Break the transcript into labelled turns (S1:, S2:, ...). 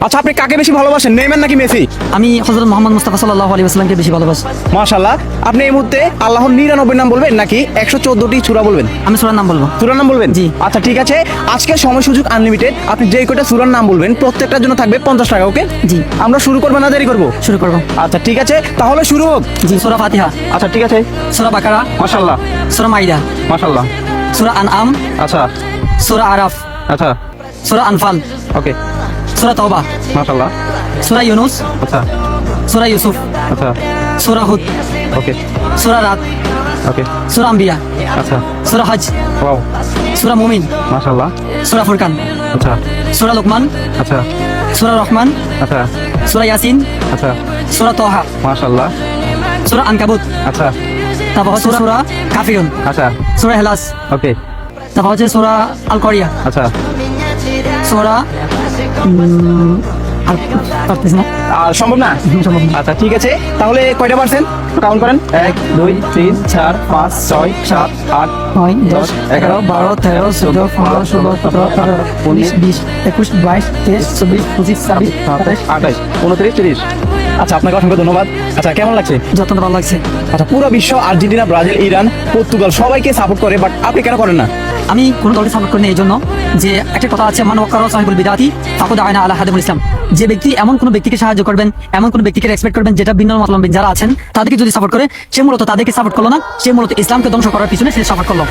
S1: আচ্ছা, আপনি কাকে বেশি ভালোবাসেন, নেইমার নাকি মেসি?
S2: আমি হযরত মুহাম্মদ মুস্তাফা সাল্লাল্লাহু আলাইহি ওয়াসাল্লামকে বেশি ভালোবাসি।
S1: মাশাআল্লাহ। আপনি এই মুহূর্তে আল্লাহর 99 নাম বলবেন নাকি 114টি সূরা বলবেন?
S2: আমি সূরার নাম বলবো।
S1: সূরার নাম বলবেন?
S2: জি।
S1: আচ্ছা ঠিক আছে, আজকের সময় সুযোগ আনলিমিটেড। আপনি যেই কয়টা সূরার নাম বলবেন প্রত্যেকটার জন্য থাকবে 50 টাকা। ওকে?
S2: জি।
S1: আমরা শুরু করব না দেরি করব?
S2: শুরু করব।
S1: আচ্ছা ঠিক আছে, তাহলে শুরু হোক।
S2: জি। সূরা ফাতিহা,
S1: আচ্ছা ঠিক আছে।
S2: সূরা বাকারা,
S1: মাশাআল্লাহ
S2: সূরা মাইদা,
S1: মাশাআল্লাহ।
S2: সূরা আনআম,
S1: আচ্ছা
S2: সূরা আরাফ,
S1: আচ্ছা
S2: সূরা আনফাল,
S1: ওকে
S2: সূরা তাওবা,
S1: মাশাআল্লাহ।
S2: সূরা ইউনুস,
S1: আচ্ছা
S2: সূরা ইউসুফ,
S1: আচ্ছা
S2: সূরা হুদ,
S1: ওকে
S2: সূরা রাত,
S1: ওকে
S2: সূরা আম্বিয়া,
S1: আচ্ছা
S2: সূরা হজ,
S1: ওয়াও
S2: সূরা মুমিন,
S1: মাশাআল্লাহ।
S2: সূরা ফুরকান,
S1: আচ্ছা
S2: সূরা লুকমান,
S1: আচ্ছা
S2: সূরা রহমান,
S1: আচ্ছা
S2: সূরা ইয়াসিন,
S1: আচ্ছা
S2: সূরা তাহা,
S1: মাশাআল্লাহ।
S2: সূরা আনকাবুত,
S1: আচ্ছা
S2: তারপর হচ্ছে সূরা কাফিরুন,
S1: আচ্ছা
S2: সূরা ইখলাস,
S1: ওকে
S2: তারপর হচ্ছে সূরা আল করিয়া,
S1: আচ্ছা।
S2: সূরা আর পারতেছি না।
S1: আর সম্ভব না?
S2: সম্ভব না।
S1: আচ্ছা ঠিক আছে, তাহলে কয়টা পারছেন কাউন্ট করেন? 1 2 3 4 5 6 7 8
S2: 9 10 11 12 13 14 15 16 17 18 19 20 21 22 23 24 25 26 27
S1: 28 29 30। আচ্ছা, আপনাকে অসংখ্য ধন্যবাদ। আচ্ছা, কেমন লাগছে?
S2: যতটা ভালো লাগছে।
S1: আচ্ছা, পুরো বিশ্ব আর্জেন্টিনা, ব্রাজিল, ইরান, পর্তুগাল সবাইকে সাপোর্ট করে, বাট আপনি কেন করেন না?
S2: আমি কোনো দলকে সাপোর্ট করি না এই জন্য যে একটা কথা আছে, মান ওয়াক্কারা সাহিবুল বিদাতি ফাকুদ আয়না আলা হাদিমুল ইসলাম। যে ব্যক্তি এমন কোনো ব্যক্তিকে সাহায্য করবেন, এমন কোনো ব্যক্তিকে রেসপেক্ট করবেন যেটা ভিন্ন মতলম্বী যারা আছেন তাদেরকে যদি সাপোর্ট করে, সে মূলত তাদেরকে সাপোর্ট করলো না, সে মূলত ইসলামকে ধ্বংস করার পিছনে সে সাপোর্ট করলো।